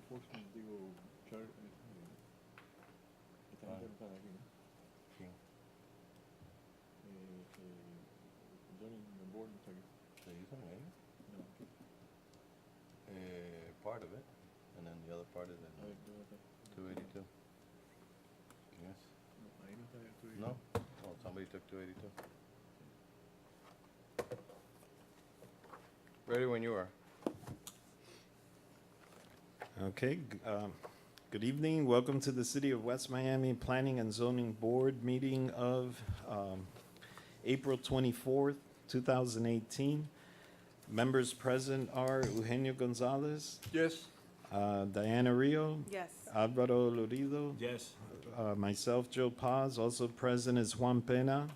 enforcement, digo, están interesados aquí, ¿no? Sí. Zoning board no está aquí. ¿Se hizo en ellos? No, aquí. Part of it, and then the other part is A in ver, ¿dónde está? 282. Yes. No, ahí no está el estudio. No? Oh, somebody took 282. Ready when you are. Okay, good evening. Welcome to the City of West Miami Planning and Zoning Board meeting of April 24th, 2018. Members present are Eugenio Gonzalez, Yes. Diana Rio, Yes. Alvaro Lorido, Yes. myself, Joe Paz. Also present is Juan Pena,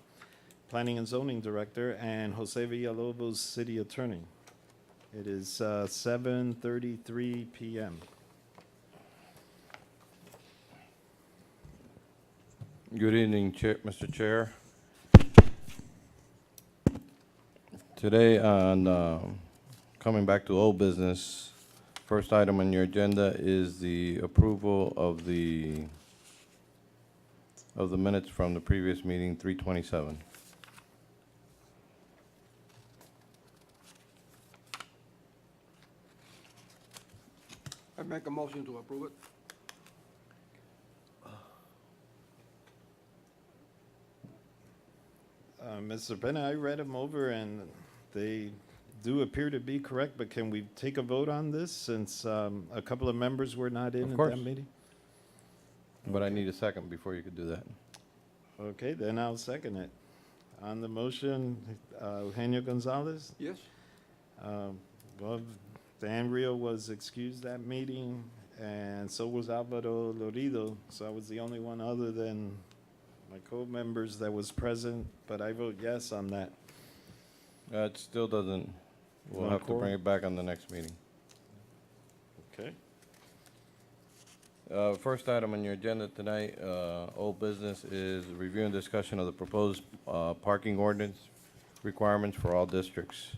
Planning and Zoning Director, and Jose Villalobos, City Attorney. It is 7:33 p.m. Good evening, Mr. Chair. Today on coming back to old business, first item on your agenda is the approval of the minutes from the previous meeting, 3/27. I make a motion to approve it. Mr. Pena, I read them over and they do appear to be correct, but can we take a vote on this since a couple of members were not in Of at course. that meeting? But I need a second before you could do that. Okay, then I'll second it. On the motion, Eugenio Gonzalez? Yes? Well, Dan Rio was excused that meeting, and so was Alvaro Lorido, so I was the only one other than my co-members that was present, but I vote yes on that. It still doesn't, we'll No have to bring quorum? it back on the next meeting. Okay. First item on your agenda tonight, old business, is review and discussion of the proposed parking ordinance requirements for all districts.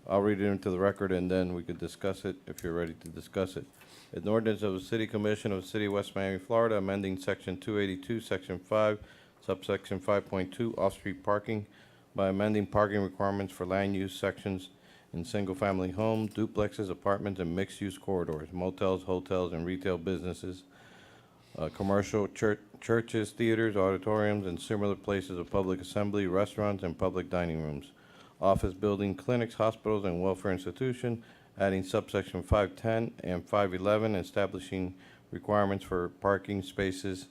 I'll read it into the record and then we could discuss it if you're ready to discuss it. An ordinance of the City Commission of the City of West Miami, Florida, amending Section 282, Section 5, subsection 5.2, off-street parking by amending parking requirements for land use sections in single-family home, duplexes, apartments, and mixed-use corridors, motels, hotels, and retail businesses, commercial churches, theaters, auditoriums, and similar places of public assembly, restaurants, and public dining rooms, office building, clinics, hospitals, and welfare institution, adding subsection 510 and 511, establishing requirements for parking spaces,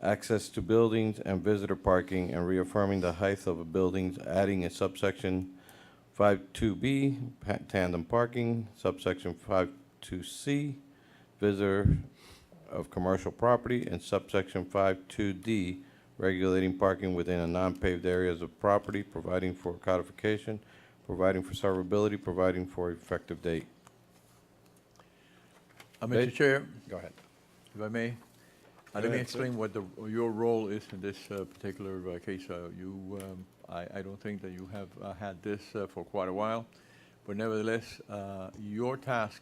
access to buildings, and visitor parking, and reaffirming the height of a building, adding a subsection 52B, tandem parking, subsection 52C, visitor of commercial property, and subsection 52D, regulating parking within a non-paved areas of property, providing for codification, providing for severability, providing for effective date. Mr. Dave? Chair, Go ahead. if I may, Go let me ahead, explain what your role is in this particular case. I don't think that you have had this for quite a while, but nevertheless, your task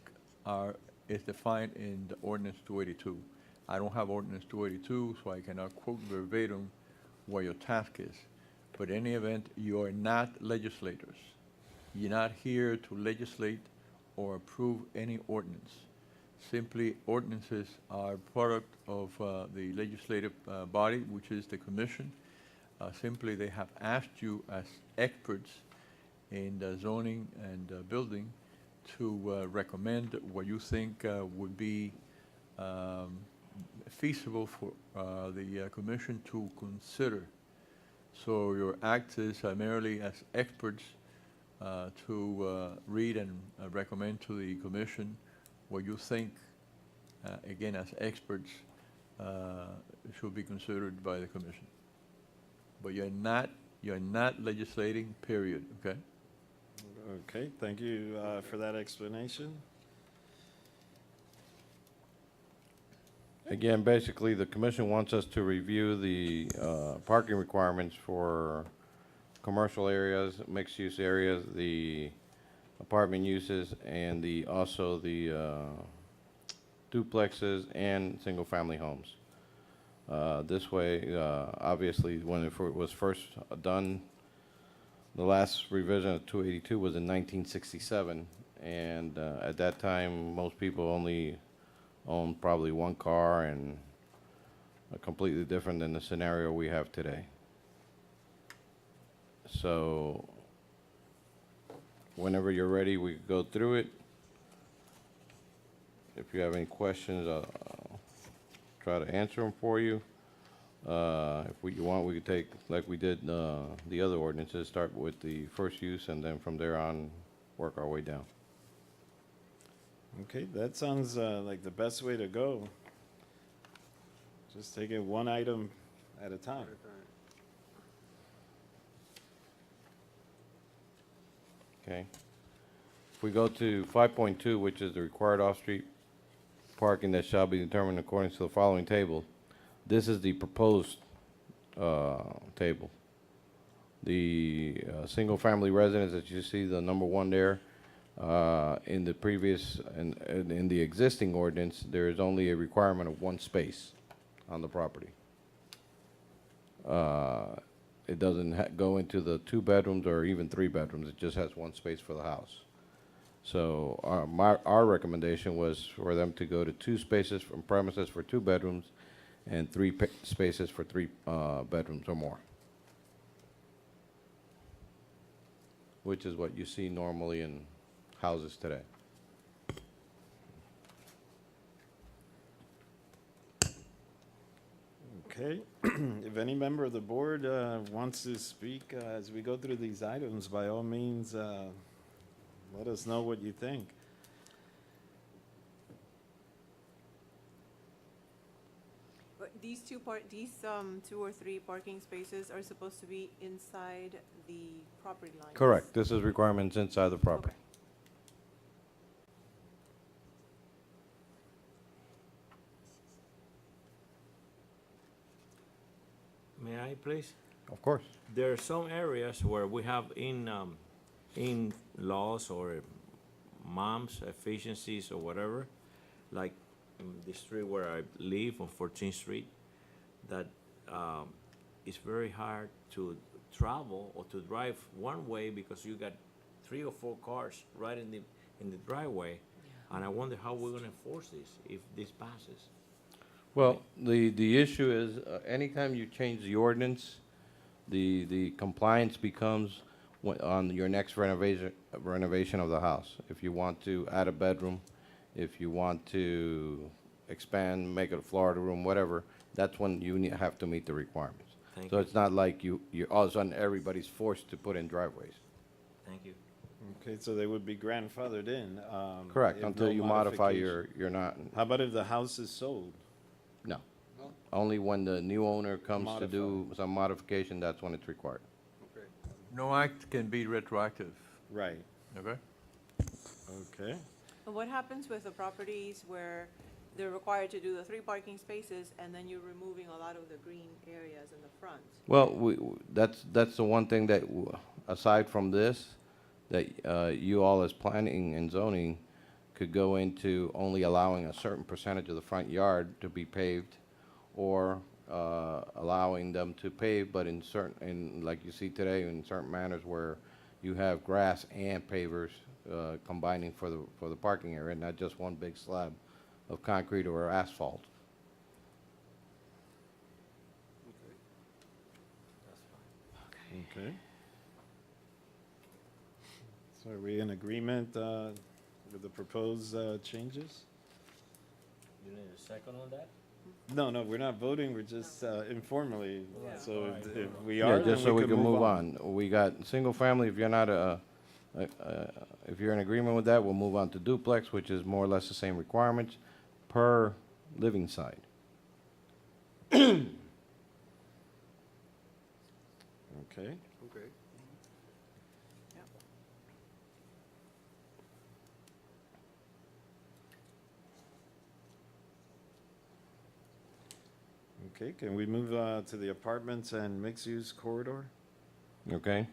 is defined in the ordinance 282. I don't have ordinance 282, so I cannot quote verbatim what your task is. But in any event, you are not legislators. You're not here to legislate or approve any ordinance. Simply, ordinances are product of the legislative body, which is the commission. Simply, they have asked you as experts in the zoning and building to recommend what you think would be feasible for the commission to consider. So your act is merely as experts to read and recommend to the commission what you think, again, as experts, should be considered by the commission. But you're not legislating, period, okay? Okay, thank you for that explanation. Again, basically, the commission wants us to review the parking requirements for commercial areas, mixed-use areas, the apartment uses and also the duplexes and single-family homes. This way, obviously, when it was first done, the last revision of 282 was in 1967, and at that time, most people only owned probably one car, and completely different than the scenario we have today. So, whenever you're ready, we can go through it. If you have any questions, I'll try to answer them for you. If you want, we could take, like we did the other ordinances, start with the first use, and then from there on, work our way down. Okay, that sounds like the best way to go. Just take it one item at a time. Okay. If we go to 5.2, which is the required off-street parking that shall be determined according to the following table, this is the proposed table. The single-family residence that you see, the number one there, in the previous, in the existing ordinance, there is only a requirement of one space on the property. It doesn't go into the 2 bedrooms or even 3 bedrooms. It just has one space for the house. So our recommendation was for them to go to 2 spaces from premises for 2 bedrooms and 3 spaces for 3 bedrooms or more, which is what you see normally in houses today. Okay, if any member of the board wants to speak as we go through these items, by all means, let us know what you think. But these 2 or 3 parking spaces are supposed to be inside the property line. Correct. This is requirements inside the property. May I, please? Of course. There are some areas where we have in laws or MOMS efficiencies or whatever, like the street where I live on 14th Street, that it's very hard to travel or to drive one way because you got 3 or 4 cars right in the driveway, and I wonder how we're gonna enforce this if this passes. Well, the issue is, anytime you change the ordinance, the compliance becomes on your next renovation of the house. If you want to add a bedroom, if you want to expand, make it a Florida room, whatever, that's when you have to meet the requirements. Thank So you. it's not like you're all of a sudden, everybody's forced to put in driveways. Thank you. Okay, so they would be grandfathered in. Correct, if until no you modify modification. you're not, How about if the house is sold? no. Only when the new owner comes to do Modify. some modification, that's when it's required. Okay. No act can be retroactive, Right, okay? okay. And what happens with the properties where they're required to do the 3 parking spaces and then you're removing a lot of the green areas in the front? Well, that's the one thing that, aside from this, that you all as planning and zoning could go into only allowing a certain percentage of the front yard to be paved, or allowing them to pave, but like you see today, in certain manners where you have grass and pavers combining for the parking area, not just one big slab of concrete or asphalt. Okay. So are we in agreement with the proposed changes? You need a second on that? No, we're not voting, we're just informally. Yeah. So Alright, if cool. we Yeah, are, just then so we can move on. We got single family, if you're not if you're in agreement with that, we'll move on to duplex, which is more or less the same requirements per living side. Okay, Okay. okay, can we move to the apartments and mixed-use corridor? Okay?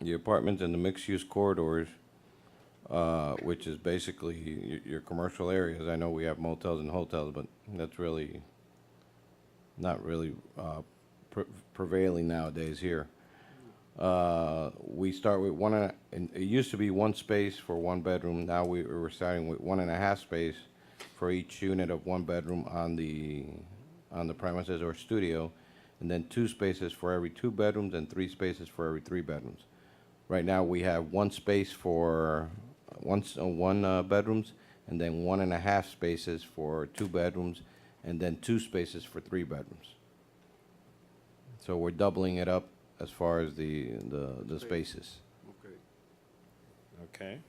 the apartments in the mixed-use corridors, which is basically your commercial areas. I know we have motels and hotels, but that's really not really prevailing nowadays here. We start with and it used to be one space for one bedroom. Now we're starting with 1.5 space for each unit of one bedroom on the premises or studio, and then 2 spaces for every 2 bedrooms and 3 spaces for every 3 bedrooms. Right now, we have 1 space for one bedrooms, and then 1.5 spaces for 2 bedrooms, and then 2 spaces for 3 bedrooms. So we're doubling it up as far as the spaces. Okay. Okay,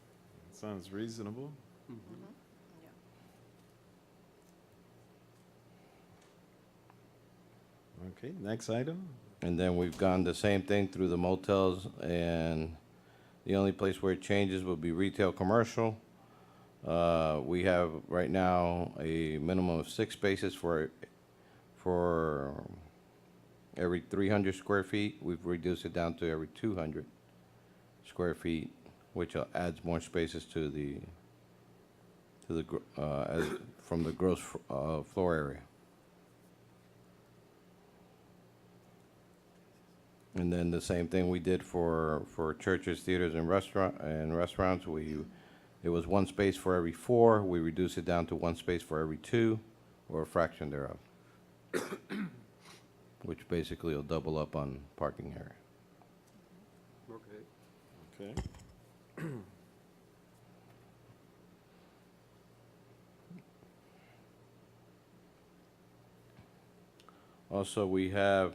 sounds reasonable. Okay, next item. And then we've gone the same thing through the motels, and the only place where it changes would be retail commercial. We have right now a minimum of 6 spaces for every 300 square feet. We've reduced it down to every 200 square feet, which adds more spaces to from the gross floor area. And then the same thing we did for churches, theaters, and restaurants. It was 1 space for every 4. We reduced it down to 1 space for every 2, or a fraction thereof, which basically will double up on parking area. Okay. Okay. Also, we have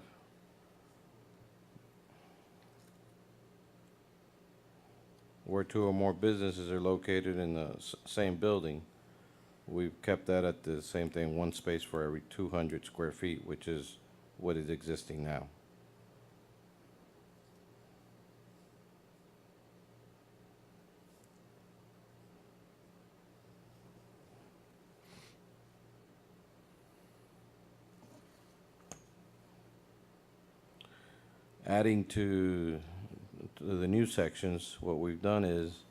where 2 or more businesses are located in the same building. We've kept that at the same thing, 1 space for every 200 square feet, which is what is existing now. Adding to the new sections, what we've done is,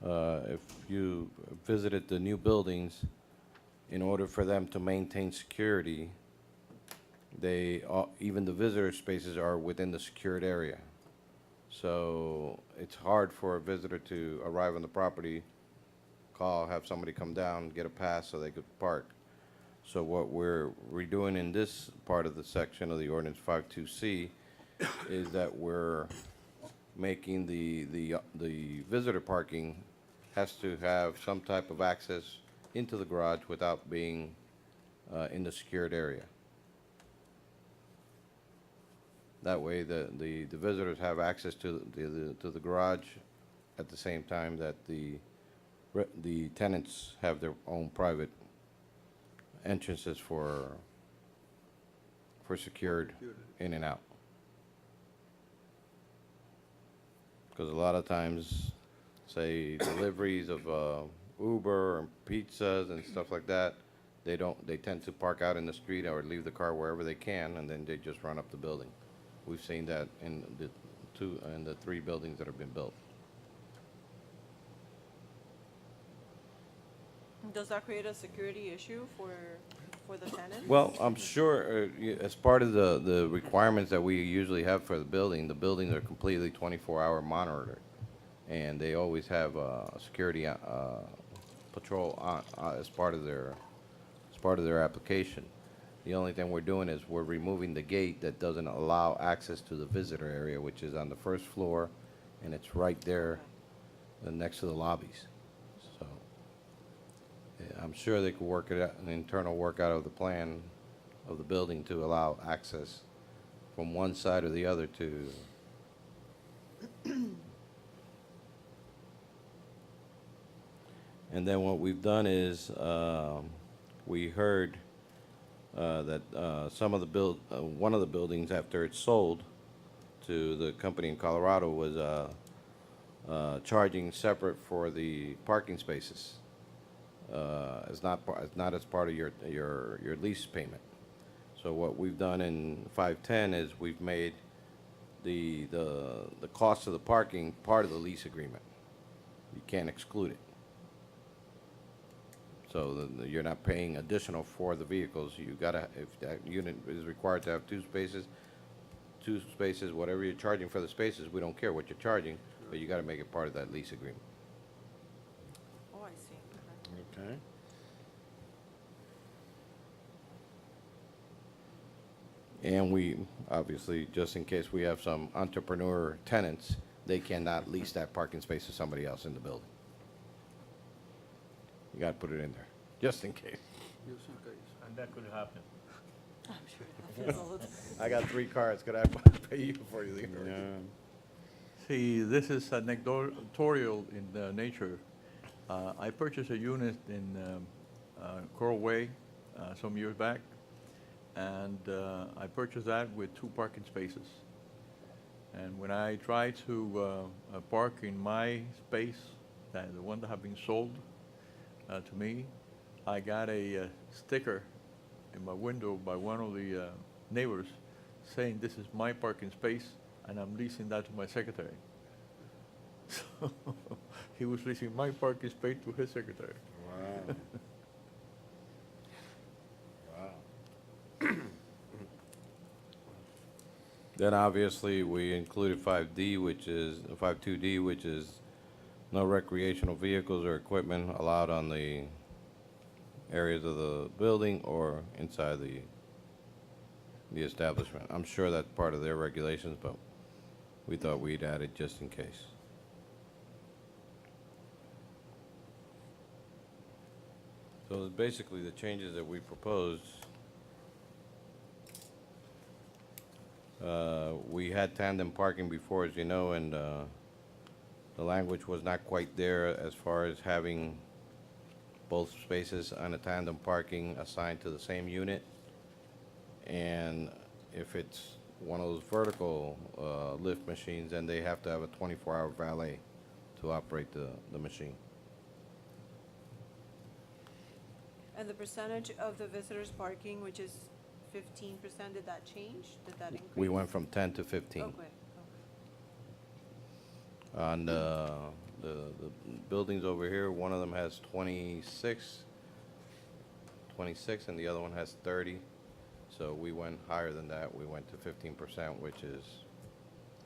if you visited the new buildings, in order for them to maintain security, even the visitor spaces are within the secured area. So it's hard for a visitor to arrive on the property, have somebody come down, get a pass so they could park. So what we're redoing in this part of the section of the ordinance 52C is that we're making the visitor parking has to have some type of access into the garage without being in the secured area. That way, the visitors have access to the garage at the same time that the tenants have their own private entrances for secured in and out. Because a lot of times, say deliveries of Uber and pizzas and stuff like that, they tend to park out in the street or leave the car wherever they can, and then they just run up the building. We've seen that in the 3 buildings that have been built. Does that create a security issue for the tenants? Well, I'm sure, as part of the requirements that we usually have for the buildings are completely 24-hour monitored, and they always have security patrol as part of their application. The only thing we're doing is we're removing the gate that doesn't allow access to the visitor area, which is on the 1st floor, and it's right there next to the lobbies. So yeah, I'm sure they could work it out, an internal workout of the plan of the building to allow access from one side or the other to. And then what we've done is we heard that one of the buildings, after it's sold to the company in Colorado, was charging separate for the parking spaces. It's not as part of your lease payment. So what we've done in 510 is we've made the cost of the parking part of the lease agreement. You can't exclude it. So you're not paying additional for the vehicles. You gotta, if that unit is required to have two spaces, whatever you're charging for the spaces, we don't care what you're charging, but you gotta make it part of that lease agreement. Oh, I see. Okay. Okay. And we, obviously, just in case we have some entrepreneur tenants, they cannot lease that parking space to somebody else in the building. You gotta put it in there, just in case. Just in case. And that could happen. I'm sure it happens all the time. I got 3 cars, could I pay you before you leave? Yeah. See, this is anecdotal in nature. I purchased a unit in Coral Way some years back, and I purchased that with 2 parking spaces. And when I tried to park in my space, the one that had been sold to me, I got a sticker in my window by one of the neighbors saying, "This is my parking space, and I'm leasing that to my secretary." So he was leasing my parking space to his secretary. Wow. Wow. Then obviously, we included 5D, which is, 52D, which is no recreational vehicles or equipment allowed on the areas of the building or inside the establishment. I'm sure that's part of their regulations, but we thought we'd add it just in case. So basically, the changes that we proposed, we had tandem parking before, as you know, and the language was not quite there as far as having both spaces on a tandem parking assigned to the same unit. And if it's one of those vertical lift machines, then they have to have a 24-hour valet to operate the machine. And the percentage of the visitors parking, which is 15%, did that change? Did that increase? We went from 10 to 15. Okay, okay. On the buildings over here, one of them has 26, and the other one has 30. So we went higher than that. We went to 15%, which is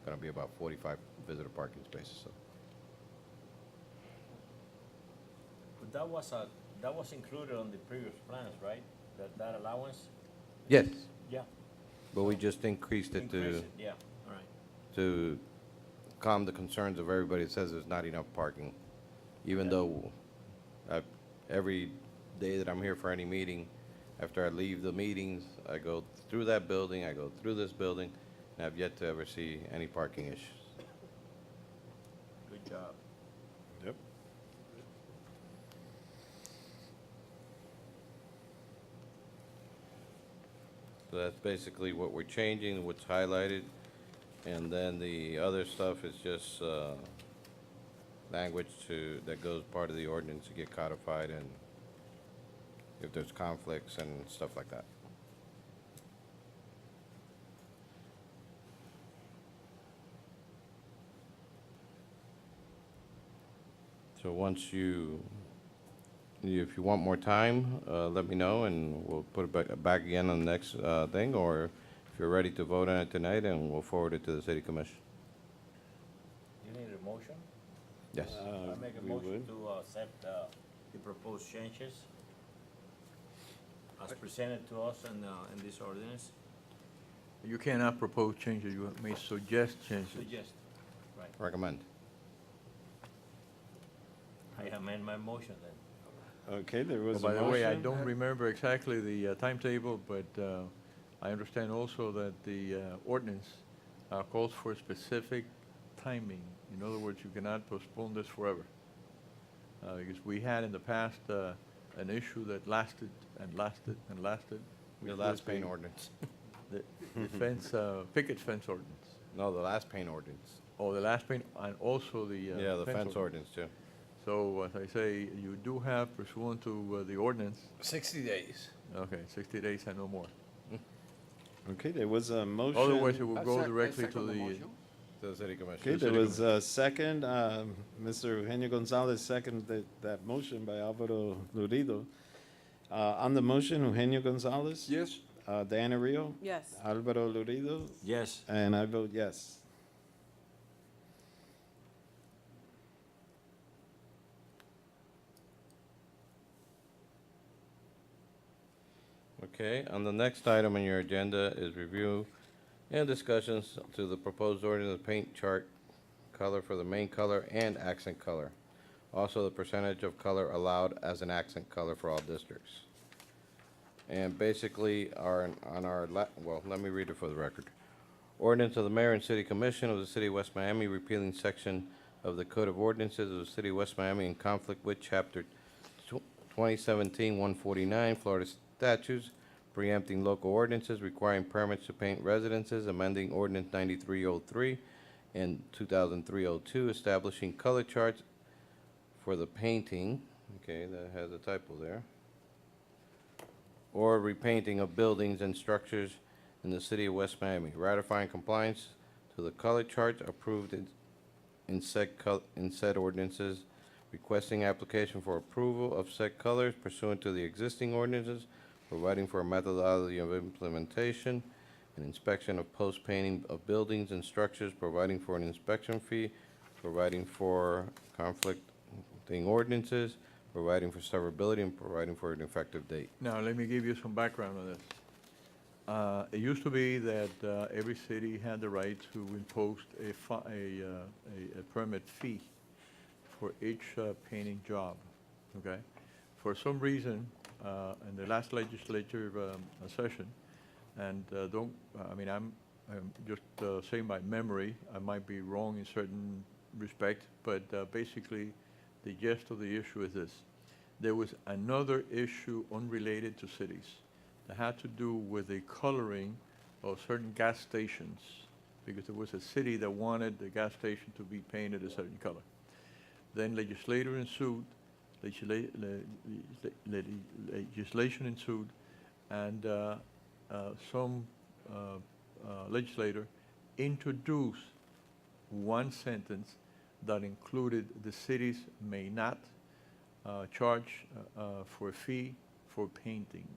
gonna be about 45 visitor parking spaces. So But that was included on the previous plans, right? That allowance? yes, Yeah. but we just increased it Increase to it, yeah, all right. to calm the concerns of everybody that says there's not enough parking. Even Yeah. though every day that I'm here for any meeting, after I leave the meetings, I go through that building, I go through this building, and I've yet to ever see any parking issues. Good job. Yep. So that's basically what we're changing, what's highlighted. And then the other stuff is just language that goes part of the ordinance to get codified, and if there's conflicts and stuff like that. So once if you want more time, let me know, and we'll put it back again on the next thing, or if you're ready to vote on it tonight, and we'll forward it to the city commission. You need a motion? Yes. I make a We motion would. to accept the proposed changes as presented to us in this ordinance. You cannot propose changes, you may suggest changes. Suggest, right. Recommend. I amend my motion then. Okay, there was a By motion. the way, I don't remember exactly the timetable, but I understand also that the ordinance calls for specific timing. In other words, you cannot postpone this forever. Because we had in the past an issue that lasted and lasted and lasted. The which last was paint ordinance. The fence, picket fence ordinance. No, the last paint ordinance. Oh, the last paint, and also the Yeah, the fence ordinance too. So, as I say, you do have pursuant to the ordinance, 60 days. okay, 60 days and no more. Okay, there was a motion. Otherwise, it will I go sec- I directly to second the the, motion. To the city commission. Okay, there was a second, Mr. Eugenio Gonzalez seconded that motion by Alvaro Lurido. On the motion, Eugenio Gonzalez? Yes. Diana Rio? Yes. Alvaro Lurido? Yes. And I vote yes. Okay, on the next item on your agenda is review and discussions to the proposed ordinance of paint chart color for the main color and accent color. Also, the percentage of color allowed as an accent color for all districts. And basically, well, let me read it for the record. Ordinance of the Mayor and City Commission of the City of West Miami repealing section of the Code of Ordinances of the City of West Miami in conflict with Chapter 2017-149 Florida statutes, preempting local ordinances requiring permits to paint residences, amending Ordinance 9303 and 2003-02, establishing color charts for the painting, okay, that has a typo there, or repainting of buildings and structures in the City of West Miami, ratifying compliance to the color charts approved in said ordinances, requesting application for approval of said colors pursuant to the existing ordinances, providing for a methodology of implementation, an inspection of post-painting of buildings and structures, providing for an inspection fee, providing for conflicting ordinances, providing for severability, and providing for an effective date. now, let me give you some background on this. It used to be that every city had the right to impose a permit fee for each painting job, okay? For some reason, in the last legislative session, and I'm just saying by memory, I might be wrong in certain respect, but basically, the gist of the issue is this. There was another issue unrelated to cities that had to do with the coloring of certain gas stations, because there was a city that wanted the gas station to be painted a certain color. Then legislation ensued, and some legislator introduced one sentence that included the cities may not charge for a fee for painting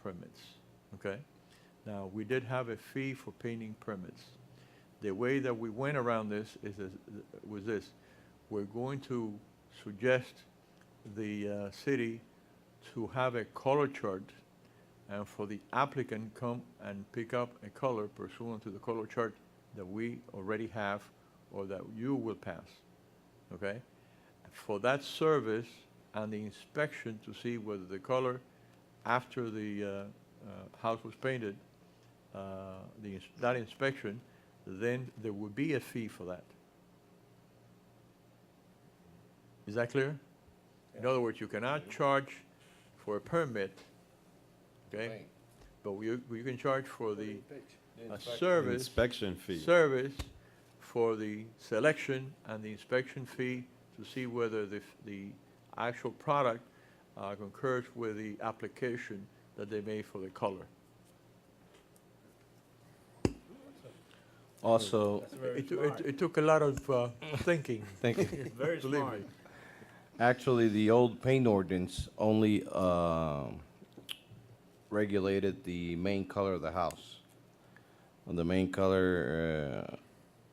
permits, okay? Now, we did have a fee for painting permits. The way that we went around this was this. We're going to suggest the city to have a color chart, and for the applicant come and pick up a color pursuant to the color chart that we already have or that you will pass, okay? For that service and the inspection to see whether the color after the house was painted, that inspection, then there would be a fee for that. Is that clear? In other words, you cannot charge for a permit, okay? But you can charge for the service. Inspection fee. Service for the selection and the inspection fee to see whether the actual product concurs with the application that they made for the color. Also, It took a lot of thinking. thank you. Very Believe smart. me. Actually, the old paint ordinance only regulated the main color of the house. And the main color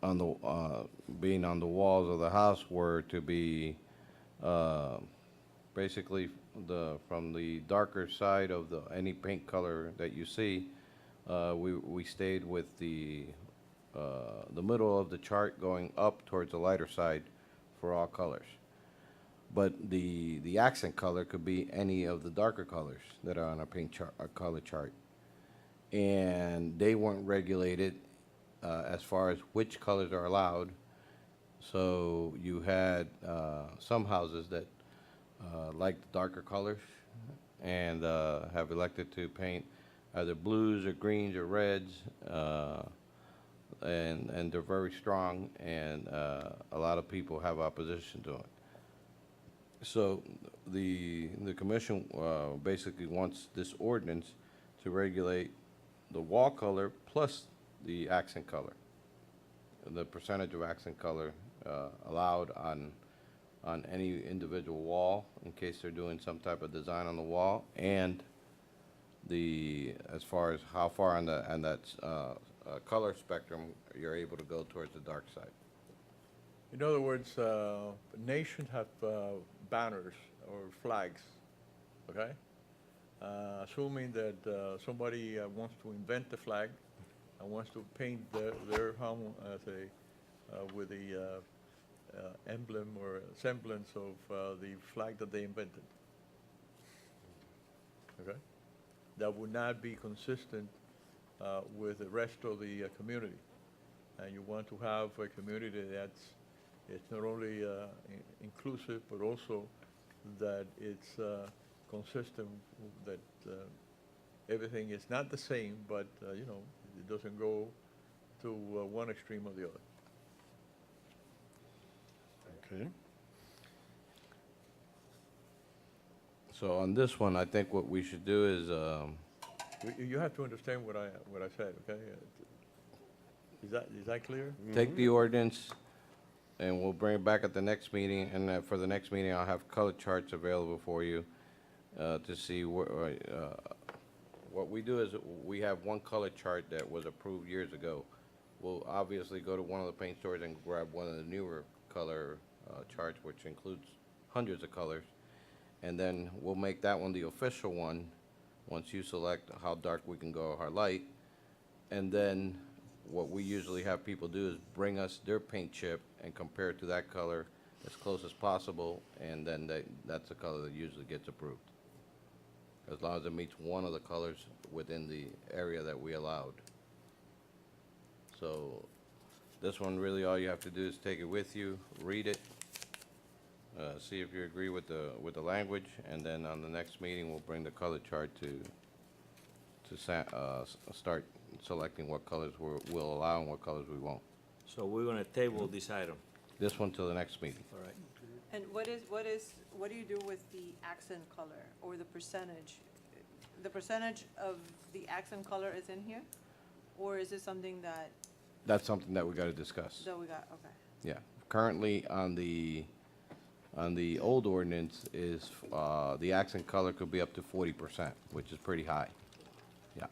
on the being on the walls of the house were to be basically from the darker side of any paint color that you see. We stayed with the middle of the chart going up towards the lighter side for all colors. But the accent color could be any of the darker colors that are on a paint chart, a color chart. And they weren't regulated as far as which colors are allowed. So you had some houses that like the darker colors and have elected to paint either blues or greens or reds, and they're very strong, and a lot of people have opposition to it. So the commission basically wants this ordinance to regulate the wall color plus the accent color. The percentage of accent color allowed on any individual wall in case they're doing some type of design on the wall, and as far as how far on that color spectrum you're able to go towards the dark side. In other words, nations have banners or flags, okay? Assuming that somebody wants to invent the flag and wants to paint their home as with the emblem or semblance of the flag that they invented, okay? That would not be consistent with the rest of the community. And you want to have a community it's not only inclusive, but also that it's consistent, that everything is not the same, but, it doesn't go to one extreme or the other. Okay. So on this one, I think what we should do is, You have to understand what I said, okay? Is that clear? take the ordinance, and we'll bring it back at the next meeting, and for the next meeting, I'll have color charts available for you to see what we do is we have one color chart that was approved years ago. We'll obviously go to one of the paint stores and grab one of the newer color charts, which includes hundreds of colors, and then we'll make that one the official one once you select how dark we can go or how light. And then what we usually have people do is bring us their paint chip and compare it to that color as close as possible, and then that's the color that usually gets approved, as long as it meets one of the colors within the area that we allowed. So this one, really, all you have to do is take it with you, read it, see if you agree with the language, and then on the next meeting, we'll bring the color chart to start selecting what colors we'll allow and what colors we won't. So we're gonna table this item. This one till the next meeting. All right. And what do you do with the accent color or the percentage? The percentage of the accent color is in here? Or is it something That's something that we gotta discuss. that we got, okay. Yeah, currently on the old ordinance is, the accent color could be up to 40%, which is pretty high. Yeah,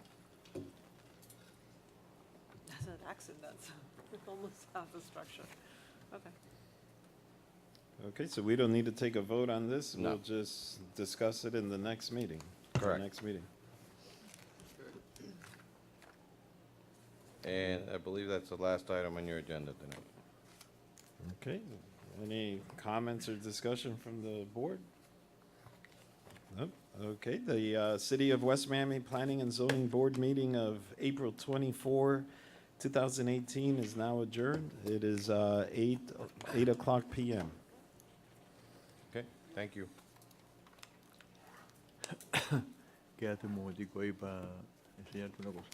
That's an accent, that's almost half the structure. Okay. Okay, so we don't need to take a vote on this? No. We'll just discuss it in the next meeting? Correct. Next meeting. and I believe that's the last item on your agenda tonight. Okay, any comments or discussion from the board? Nope. Okay, the City of West Miami Planning and Zoning Board meeting of April 24, 2018 is now adjourned. It is 8 o'clock PM. Okay, thank you. Quédate un momentico ahí para enseñarte una cosa.